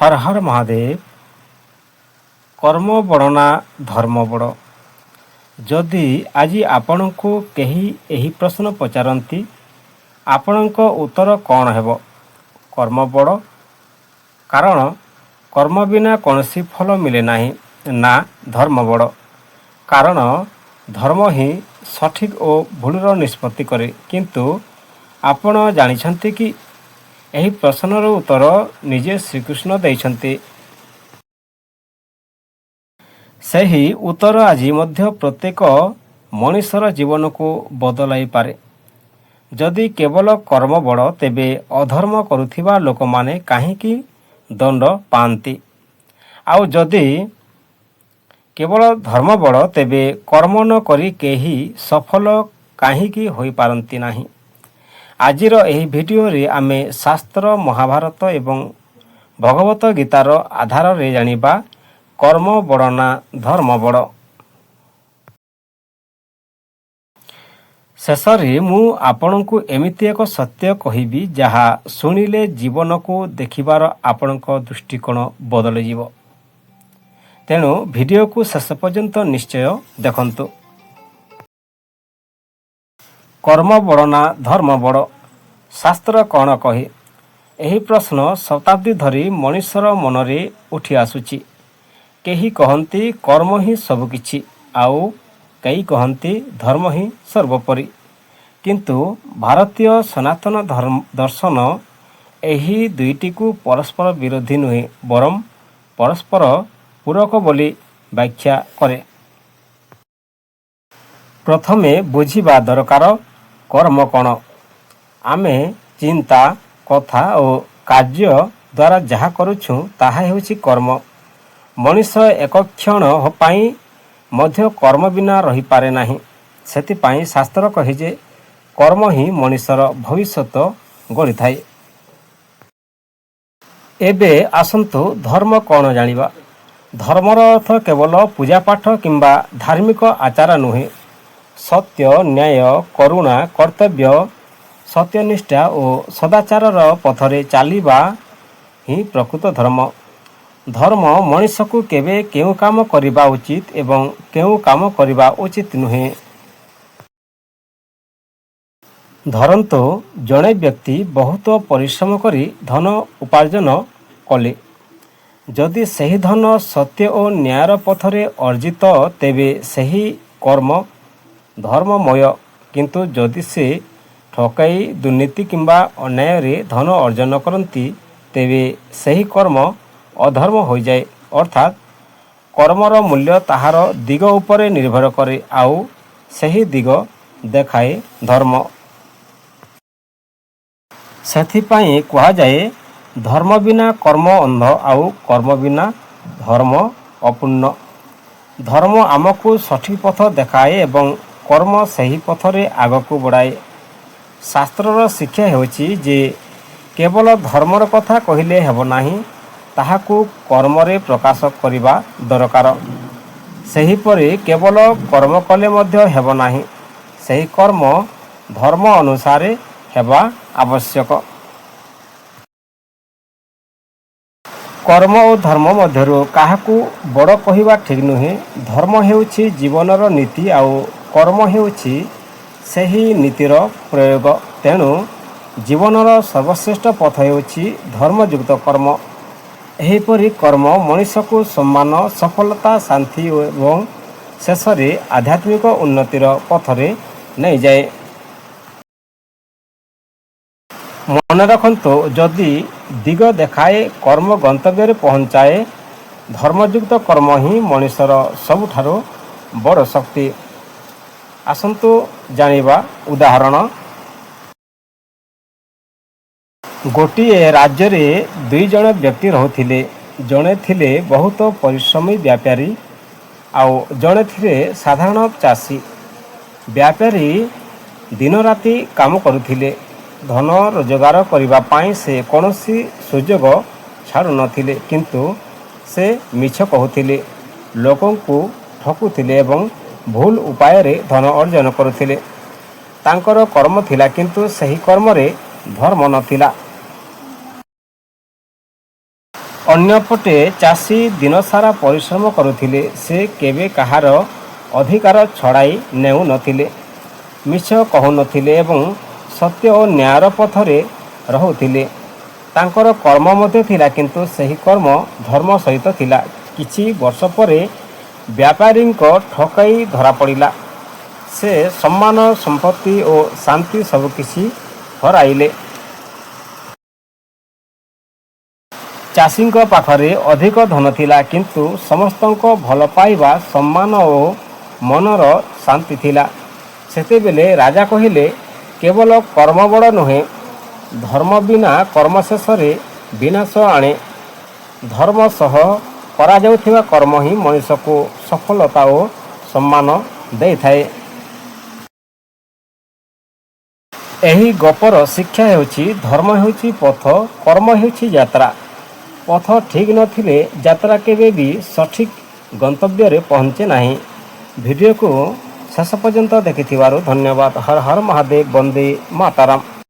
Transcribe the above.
हर हर महादेव। कर्म बड़ ना धर्म बड़। जदि आज आपण को कहीं यही प्रश्न पचारती आपणक उत्तर कौन हेब? कर्म बड़, कारण कर्म बिना कौन सी फल मिले नहीं, ना धर्म बड़, कारण धर्म ही सठिक और भूलर निष्पत्ति करे। किंतु आपण जानिछंती कि यही प्रश्नर उत्तर निजे श्रीकृष्ण देइछंती। ସେହି ଉତ୍ତର ଆଜି ମଧ୍ୟ ପ୍ରତ୍ୟେକ ମଣିଷର ଜୀବନକୁ ବଦଳାଇ ପାରେ। ଯଦି କେବଳ କର୍ମ ବଡ଼, ତେବେ ଅଧର୍ମ କରୁଥିବା ଲୋକମାନେ କାହିଁକି ଦଣ୍ଡ ପାଆନ୍ତି? ଆଉ ଯଦି କେବଳ ଧର୍ମ ବଡ଼, ତେବେ କର୍ମ ନ କରି କେହି ସଫଳ କାହିଁକି ହୋଇପାରନ୍ତି ନାହିଁ? ଆଜିର ଏହି ଭିଡ଼ିଓରେ ଆମେ ଶାସ୍ତ୍ର, ମହାଭାରତ ଏବଂ ଭଗବତ ଗୀତାର ଆଧାରରେ ଜାଣିବା कर्म बड़ ना धर्म बड़। शेषरे मु आपणको एमिति एक सत्य कहिबी जहा शुणिले जीवन को देखिबार आपणक दृष्टिकोण बदल जीव। तेणु भिडियो को शेष पर्यंत निश्चय देखंतु। कर्म बड़ ना धर्म बड़, शास्त्र कौन कहे? एही प्रश्न शताब्दी धरी मनुष्यर मनरे उठी आसुची। केही कहती कर्म ही सबकिछि, आउ कई कहती धर्म ही सर्वोपरि। किंतु भारतीय सनातन दर्शन एही दुईटी को परस्पर विरोधी नुहे, बरम परस्पर पूरक बोली व्याख्या करे। प्रथमे बुझिबा दरकार कर्म कौन। आमे चिंता, कथा और कार्य द्वारा जहा करुछु ताहा हेउछि कर्म। मनुष्य एक क्षण पाई मध्य कर्म बिना रही पारे नाही। सेतिपाई शास्त्र कहे जे कर्म ही मनुष्यर भविष्यत गढ़ी थाए। एबे आसंतु धर्म कौन जानिबा। धर्मर अर्थ केवल पूजा पाठ किंबा धार्मिक आचार नुहे। सत्य, न्याय, करुणा, कर्तव्य, सत्यनिष्ठा और सदाचारर पथरे चालिबा ही प्रकृत धर्म। धर्म मनुष्य को केवे केउ काम करिबा उचित एवं केउ काम करिबा उचित नुहे। धरंतु जड़े व्यक्ति बहुत परिश्रम करी धन उपार्जन कले, जदि सही धन सत्य और न्यायर पथरे अर्जित तेबे सही कर्म धर्ममय। किंतु जदि से ठकाई, दुर्नीति किंबा अन्याय रे धन अर्जन करती तेबे सही कर्म अधर्म हो जाए। अर्थात कर्मर मूल्य ताहार दिग उपरे निर्भर करे, आउ सही दिग देखाए धर्म। सेथिपाई कहा जाए धर्म बिना कर्म अंध, आउ कर्म बिना धर्म अपूर्ण। धर्म आमको सठिक पथ देखाए एवं कर्म सही पथरे आगको बढ़ाए। शास्त्रर शिक्षा हेउछि जे केवल धर्मर कथा कहिले हेब नाही, ताहाकू कर्मरे प्रकाश करिबा दरकार। सेहीपरि केवल कर्म कले मध्य हेब नाही, सही कर्म धर्म अनुसारे हेबा आवश्यक। कर्म और धर्म मध्यरु काहाकू बड़ कहिबा ठीक नुहे। धर्म हेउछि जीवनर नीति, आउ कर्म हेउछि सही नीतिर प्रयोग। तेणु जीवनर सर्वश्रेष्ठ पथ हेउछि धर्मयुक्त कर्म। एहीपरि कर्म मनुष्य को सम्मान, सफलता, शांति एवं शेषरे आध्यात्मिक उन्नतिर पथरे नहीं जाए। मन रखंतु, जदि दिग देखाए कर्म गंतव्य पहुंचाए, धर्मयुक्त कर्म ही मनुष्यर सबुठारु बड़ शक्ति। आसंतु जानिबा उदाहरण। गोटिए राज्य रे दुई जन व्यक्ति रहुथिले। जड़े थिले बहुत परिश्रमी व्यापारी, आउ जड़े थिले साधारण चाषी। व्यापारी दिन राति काम करुथिले। धन रोजगार करिबा पाई से कौनसी सुजोग छाड़ू नथिले, किंतु से मिछ कहूथिले, लोकों को ठकुथिले एवं भूल उपाय रे धन अर्जन करुथिले। तांकर कर्म थिला, किंतु सही कर्म रे धर्म नथिला। ଅନ୍ୟପଟେ ଚାଷୀ ଦିନସାରା ପରିଶ୍ରମ କରୁଥିଲେ। ସେ କେବେ କାହାର ଅଧିକାର ଛଡ଼ାଇ ନେଉନଥିଲେ, ମିଛ କହୁନଥିଲେ ଏବଂ ସତ୍ୟ ଓ ନ୍ୟାୟର ପଥରେ ରହୁଥିଲେ। ତାଙ୍କର କର୍ମ ମଧ୍ୟ ଥିଲା, କିନ୍ତୁ ସେହି କର୍ମ ଧର୍ମ ସହିତ ଥିଲା। କିଛି ବର୍ଷ ପରେ ବ୍ୟାପାରୀଙ୍କ ଠକାଇ ଧରାପଡ଼ିଲା। ସେ ସମ୍ମାନ, ସମ୍ପତ୍ତି ଓ ଶାନ୍ତି ସବୁକିଛି ହରାଇଲେ। ଚାଷୀଙ୍କ ପାଖରେ ଅଧିକ ଧନ ଥିଲା, କିନ୍ତୁ ସମସ୍ତଙ୍କ ଭଲ ପାଇବା, ସମ୍ମାନ ଓ ମନର ଶାନ୍ତି ଥିଲା। ସେତେବେଳେ ରାଜା କହିଲେ, କେବଳ କର୍ମ ବଡ଼ ନୁହେଁ, ଧର୍ମ ବିନା କର୍ମ ଶେଷରେ ବିନାଶ ଆଣେ। ଧର୍ମ ସହ କରାଯାଉଥିବା କର୍ମ ହିଁ ମଣିଷକୁ ସଫଳତା ଓ ସମ୍ମାନ ଦେଇଥାଏ। ଏହି ଗପର ଶିକ୍ଷା ହେଉଛି, ଧର୍ମ ହେଉଛି ପଥ, କର୍ମ ହେଉଛି ଯାତ୍ରା। ପଥ ଠିକ୍ ନଥିଲେ ଯାତ୍ରା କେବେ ବି ସଠିକ୍ ଗନ୍ତବ୍ୟରେ ପହଞ୍ଚେ ନାହିଁ। ଭିଡ଼ିଓକୁ ଶେଷ ପର୍ଯ୍ୟନ୍ତ ଦେଖିଥିବାରୁ ଧନ୍ୟବାଦ। ହର ହର ମହାଦେବ, ବନ୍ଦେ ମାତରମ୍।